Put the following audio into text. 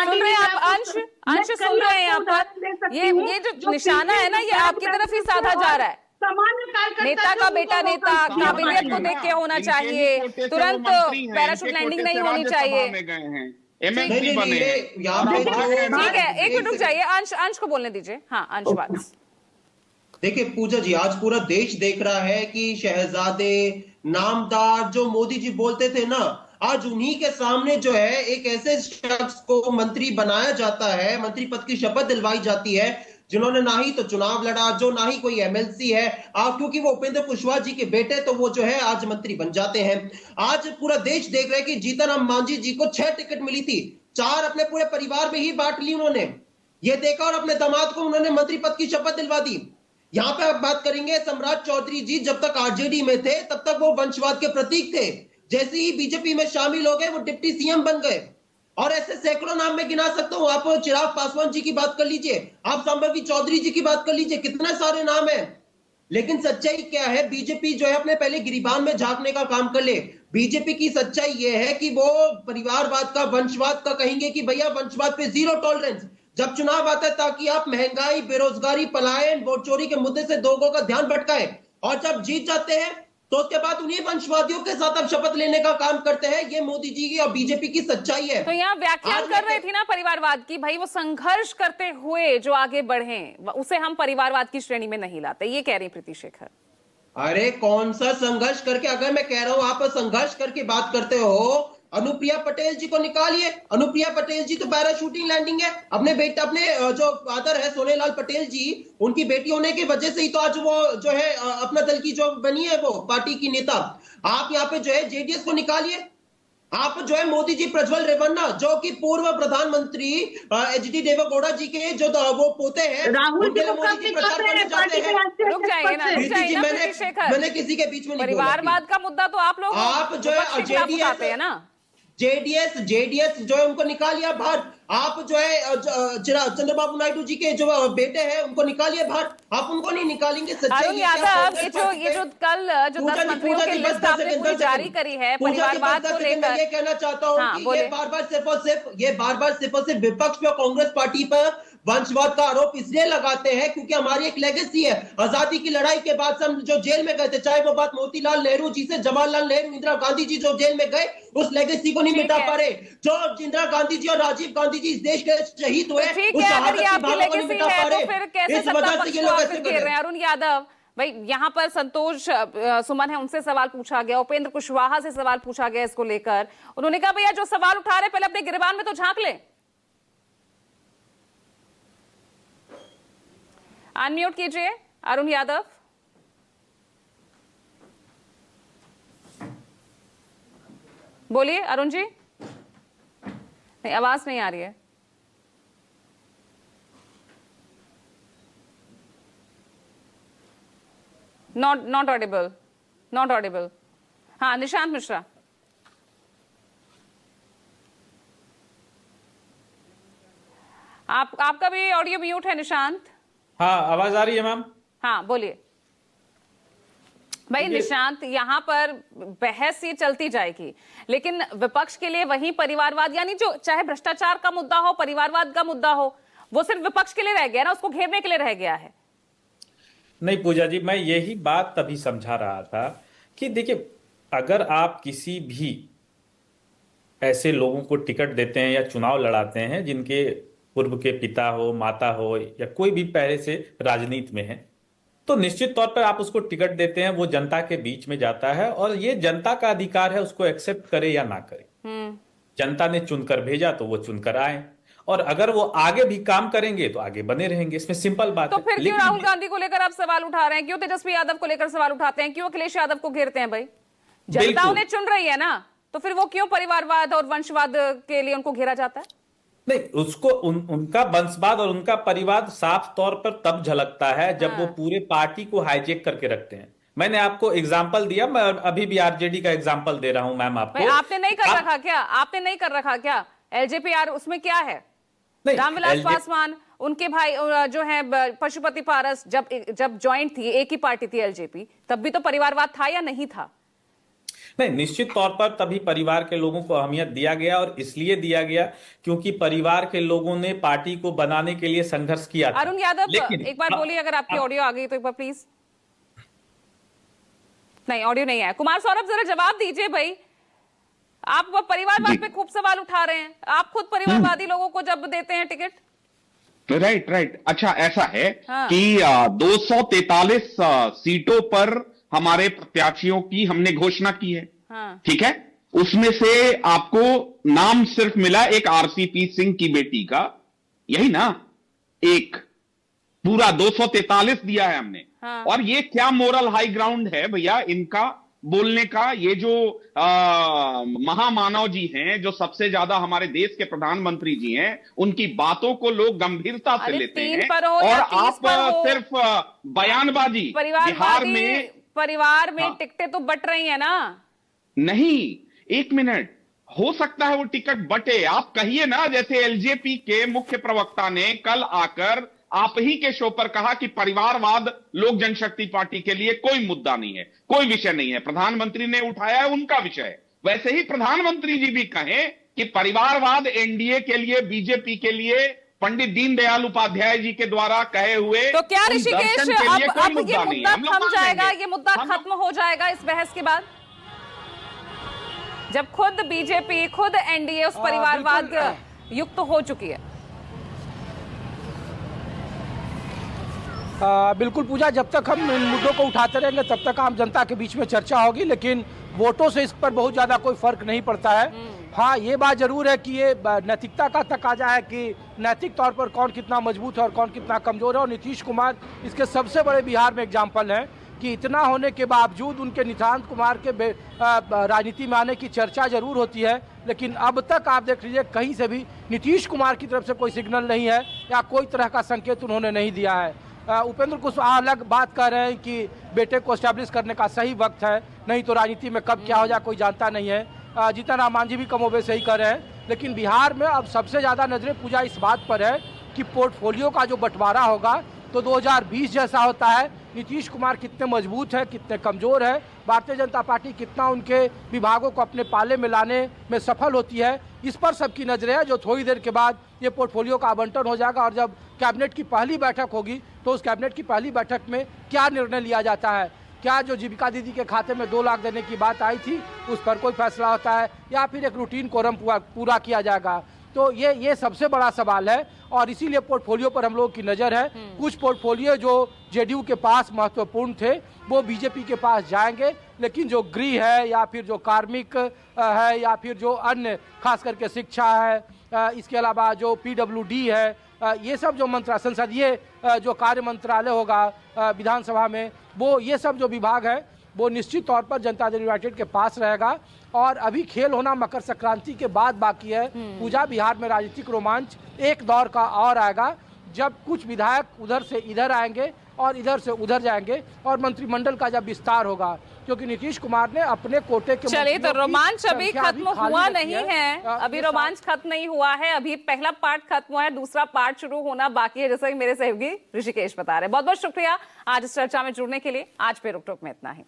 सुन रहे हैं आप? अंश अंश सुन रहे हैं यहाँ पर? ये जो निशाना है ना, ये आपकी तरफ ही साधा जा रहा है। नेता का बेटा नेता, काबिलियत को देख के होना चाहिए, तुरंत पैराशूट लैंडिंग नहीं होनी चाहिए। ठीक है, एक मिनट रुक जाइए, अंश को बोलने दीजिए। हाँ अंश बात। देखिए पूजा जी, आज पूरा देश देख रहा है कि शहजादे, नामदार जो मोदी जी बोलते थे ना, आज उन्हीं के सामने जो है एक ऐसे शख्स को मंत्री बनाया जाता है, मंत्री पद की शपथ दिलवाई जाती है, जिन्होंने ना ही तो चुनाव लड़ा, जो ना ही कोई एमएलसी है, क्योंकि वो उपेंद्र कुशवाहा जी के बेटे, तो वो जो है आज मंत्री बन जाते हैं। आज पूरा देश देख रहा है कि जीतन राम मांझी जी को 6 टिकट मिली थी, 4 अपने पूरे परिवार में ही बांट ली उन्होंने, ये देखा, और अपने दामाद को उन्होंने मंत्री पद की शपथ दिलवा दी। यहाँ पे आप बात करेंगे सम्राट चौधरी जी, जब तक आरजेडी में थे तब तक वो वंशवाद के प्रतीक थे, जैसे ही बीजेपी में शामिल हो गए वो डिप्टी सीएम बन गए। और ऐसे सैकड़ों नाम मैं गिना सकता हूं, आप चिराग पासवान जी की बात कर लीजिए, आप संभवी चौधरी जी की बात कर लीजिए, कितने सारे नाम है। लेकिन सच्चाई क्या है? बीजेपी जो है अपने पहले गिरिबान में झांकने का काम कर ले। बीजेपी की सच्चाई यह है कि वो परिवारवाद का, वंशवाद का कहेंगे कि भैया वंशवाद पे जीरो टॉलरेंस। जब चुनाव आता है ताकि आप महंगाई, बेरोजगारी, पलायन, वोट चोरी के मुद्दे से लोगों का ध्यान भटकाए, और जब जीत जाते हैं तो उसके बाद उन्हीं वंशवादियों के साथ अब शपथ लेने का काम करते हैं। ये मोदी जी की और बीजेपी की सच्चाई है। तो यहाँ व्याख्यान कर रही थी ना परिवारवाद की, भाई वो संघर्ष करते हुए जो आगे बढ़े उसे हम परिवारवाद की श्रेणी में नहीं लाते, ये कह रही प्रीति शेखर। अरे कौन सा संघर्ष करके? अगर मैं कह रहा हूं आप संघर्ष करके बात करते हो, अनुप्रिया पटेल जी को निकालिए। अनुप्रिया पटेल जी तो पैराशूटिंग लैंडिंग है, अपने बेटे, अपने जो फादर है सोनेलाल पटेल जी, उनकी बेटी होने की वजह से ही तो आज वो जो है अपना दल की जो बनी है वो पार्टी की नेता। आप यहाँ पे जो है जेडीएस को निकालिए। आप जो है मोदी जी, प्रज्वल रेवन्ना जो कि पूर्व प्रधानमंत्री एचडी देवेगौड़ा जी के जो वो पोते हैं, राहुल जी मोदी जी प्रचार करने जाते हैं। रुक जाइए ना, रुक जाइए ना प्रीति शेखर, मैंने किसी के बीच में नहीं बोला। परिवारवाद का मुद्दा तो आप लोग, आप जो है जेडीएस है ना, जेडीएस जो है उनको निकालिए बाहर। आप जो है चंद्रबाबू नायडू जी के जो बेटे हैं उनको निकालिए बाहर, आप उनको नहीं निकालेंगे। अरुण यादव, ये जो कल जो 10 मंत्रियों की लिस्ट आपने पूरी जारी करी है परिवारवाद को लेकर, ये कहना चाहता हूँ कि ये बार बार सिर्फ और सिर्फ विपक्ष पे, कांग्रेस पार्टी पर वंशवाद का आरोप इसलिए लगाते हैं क्योंकि हमारी एक लेगेसी है। आजादी की लड़ाई के बाद हम जो जेल में गए थे, चाहे वो बात मोतीलाल नेहरू जी से जवाहरलाल नेहरू, इंदिरा गांधी जी जो जेल में गए, उस लेगेसी को नहीं मिटा पा रहे। जो इंदिरा गांधी जी और राजीव गांधी जी इस देश के शहीद हुए, उस शहादत की भावना को नहीं मिटा पा रहे। इस वजह से ये लोग ऐसे कर रहे हैं। अरुण यादव भाई, यहाँ पर संतोष सुमन है, उनसे सवाल पूछा गया, उपेंद्र कुशवाहा से सवाल पूछा गया इसको लेकर, उन्होंने कहा भैया जो सवाल उठा रहे पहले अपने गिरबान में तो झांक ले। अनम्यूट कीजिए अरुण यादव। बोलिए अरुण जी। नहीं, आवाज नहीं आ रही है। Not Audible, not Audible. हाँ निशांत मिश्रा। आपका भी ऑडियो म्यूट है निशांत। हाँ आवाज आ रही है मैम? हाँ बोलिए भाई। निशांत, यहाँ पर बहस ये चलती जाएगी, लेकिन विपक्ष के लिए वही परिवारवाद, यानी जो चाहे भ्रष्टाचार का मुद्दा हो, परिवारवाद का मुद्दा हो, वो सिर्फ विपक्ष के लिए रह गया ना, उसको घेरने के लिए रह गया है। नहीं पूजा जी, मैं यही बात तभी समझा रहा था कि देखिए, अगर आप किसी भी ऐसे लोगों को टिकट देते हैं या चुनाव लड़ाते हैं जिनके पूर्व के पिता हो, माता हो, या कोई भी पहले से राजनीति में है, तो निश्चित तौर पर आप उसको टिकट देते हैं, वो जनता के बीच में जाता है और ये जनता का अधिकार है, उसको एक्सेप्ट करे या ना करे। जनता ने चुनकर भेजा तो वो चुनकर आए, और अगर वो आगे भी काम करेंगे तो आगे बने रहेंगे, इसमें सिंपल बात तो है। फिर क्यों राहुल गांधी को लेकर आप सवाल उठा रहे हैं? क्यों तेजस्वी यादव को लेकर सवाल उठाते हैं? क्यों अखिलेश यादव को घेरते हैं? भाई जनता उन्हें चुन रही है ना, तो फिर वो क्यों परिवारवाद और वंशवाद के लिए उनको घेरा जाता है? नहीं, उसको उनका वंशवाद और उनका परिवार साफ तौर पर तब झलकता है जब वो पूरे पार्टी को हाईजेक करके रखते हैं। मैंने आपको एग्जांपल दिया, मैं अभी भी आरजेडी का एग्जांपल दे रहा हूं मैम आपको। आपने नहीं कर रखा क्या? आपने नहीं कर रखा क्या? एलजेपीआर उसमें क्या है? रामविलास पासवान, उनके भाई जो है पशुपति पारस, जब ज्वाइंट थी, एक ही पार्टी थी एलजेपी, तब भी तो परिवारवाद था या नहीं था? नहीं, निश्चित तौर पर तभी परिवार के लोगों को अहमियत दिया गया, और इसलिए दिया गया क्योंकि परिवार के लोगों ने पार्टी को बनाने के लिए संघर्ष किया था। अरुण यादव, लेकिन एक बार बोलिए, अगर आपकी ऑडियो आ गई तो एक बार प्लीज। नहीं, ऑडियो नहीं है। कुमार सौरभ, जरा जवाब दीजिए भाई, आप परिवारवाद पे खूब सवाल उठा रहे हैं, आप खुद परिवारवादी लोगों को जब देते हैं टिकट। राइट। अच्छा, ऐसा है हाँ। कि 243 सीटों पर हमारे प्रत्याशियों की हमने घोषणा की है। हाँ। ठीक है, उसमें से आपको नाम सिर्फ मिला एक आरसीपी सिंह की बेटी का, यही ना, एक पूरा 243 दिया है हमने। हाँ। और ये क्या मोरल हाई ग्राउंड है भैया इनका बोलने का? ये जो महामानव जी हैं, जो सबसे ज्यादा हमारे देश के प्रधानमंत्री जी हैं, उनकी बातों को लोग गंभीरता से लेते हैं, और आप सिर्फ बयानबाजी। परिवार में हाँ। टिकटें तो बट रही है ना? नहीं, एक मिनट, हो सकता है वो टिकट बटे। आप कहिए ना, जैसे एलजेपी के मुख्य प्रवक्ता ने कल आकर आप ही के शो पर कहा कि परिवारवाद लोक जनशक्ति पार्टी के लिए कोई मुद्दा नहीं है, कोई विषय नहीं है, प्रधानमंत्री ने उठाया है उनका विषय। वैसे ही प्रधानमंत्री जी भी कहें कि परिवारवाद एनडीए के लिए, बीजेपी के लिए, पंडित दीनदयाल उपाध्याय जी के द्वारा कहे हुए, तो क्या ऋषिकेश अब ये मुद्दा थम जाएगा, ये मुद्दा खत्म हो जाएगा इस बहस के बाद, जब खुद बीजेपी, खुद एनडीए उस परिवारवाद युक्त हो चुकी है? बिल्कुल पूजा, जब तक हम इन मुद्दों को उठाते रहेंगे तब तक आम जनता के बीच में चर्चा होगी, लेकिन वोटों से इस पर बहुत ज़्यादा कोई फर्क नहीं पड़ता है। हाँ, ये बात जरूर है कि ये नैतिकता का तकाजा है कि नैतिक तौर पर कौन कितना मजबूत है और कौन कितना कमज़ोर है, और नीतीश कुमार इसके सबसे बड़े बिहार में एग्जाम्पल हैं कि इतना होने के बावजूद उनके निशांत कुमार के राजनीति में आने की चर्चा जरूर होती है, लेकिन अब तक आप देख लीजिए कहीं से भी नीतीश कुमार की तरफ से कोई सिग्नल नहीं है या कोई तरह का संकेत उन्होंने नहीं दिया है। उपेंद्र कुशवाहा अलग बात कर रहे हैं कि बेटे को एस्टैब्लिश करने का सही वक्त है, नहीं तो राजनीति में कब क्या हो जाए कोई जानता नहीं है। जीतन राम मांझी भी कमोबेश सही कर रहे हैं, लेकिन बिहार में अब सबसे ज़्यादा नजरें पूजा इस बात पर है कि पोर्टफोलियो का जो बंटवारा होगा तो 2020 जैसा होता है। नीतीश कुमार कितने मजबूत है, कितने कमज़ोर है, भारतीय जनता पार्टी कितना उनके विभागों को अपने पाले में लाने में सफल होती है, इस पर सबकी नजरें है। जो थोड़ी देर के बाद ये पोर्टफोलियो का आवंटन हो जाएगा और जब कैबिनेट की पहली बैठक होगी तो उस कैबिनेट की पहली बैठक में क्या निर्णय लिया जाता है, क्या जो जीविका दीदी के खाते में 2 लाख देने की बात आई थी उस पर कोई फैसला होता है या फिर एक रूटीन कोरम पूरा किया जाएगा, तो ये सबसे बड़ा सवाल है। और इसीलिए पोर्टफोलियो पर हम लोगों की नज़र है। कुछ पोर्टफोलियो जो जेडीयू के पास महत्वपूर्ण थे वो बीजेपी के पास जाएंगे, लेकिन जो गृह है या फिर जो कार्मिक है या फिर जो अन्य खास करके शिक्षा है, इसके अलावा जो पीडब्ल्यूडी है, ये सब जो संसदीय जो कार्य मंत्रालय होगा विधानसभा में, वो ये सब जो विभाग है वो निश्चित तौर पर जनता दल यूनाइटेड के पास रहेगा। और अभी खेल होना मकर संक्रांति के बाद बाकी है। पूजा, बिहार में राजनीतिक रोमांच एक दौर का और आएगा जब कुछ विधायक उधर से इधर आएंगे और इधर से उधर जाएंगे और मंत्रिमंडल का जब विस्तार होगा, क्योंकि नीतीश कुमार ने अपने कोटे के। चलिए, तो रोमांच अभी खत्म हुआ नहीं है, अभी रोमांच खत्म नहीं हुआ है, अभी पहला पार्ट खत्म हुआ है, दूसरा पार्ट शुरू होना बाकी है, जैसा कि मेरे सहयोगी ऋषिकेश बता रहे हैं। बहुत बहुत शुक्रिया आज इस चर्चा में जुड़ने के लिए। आज पे रुक टोक में इतना ही।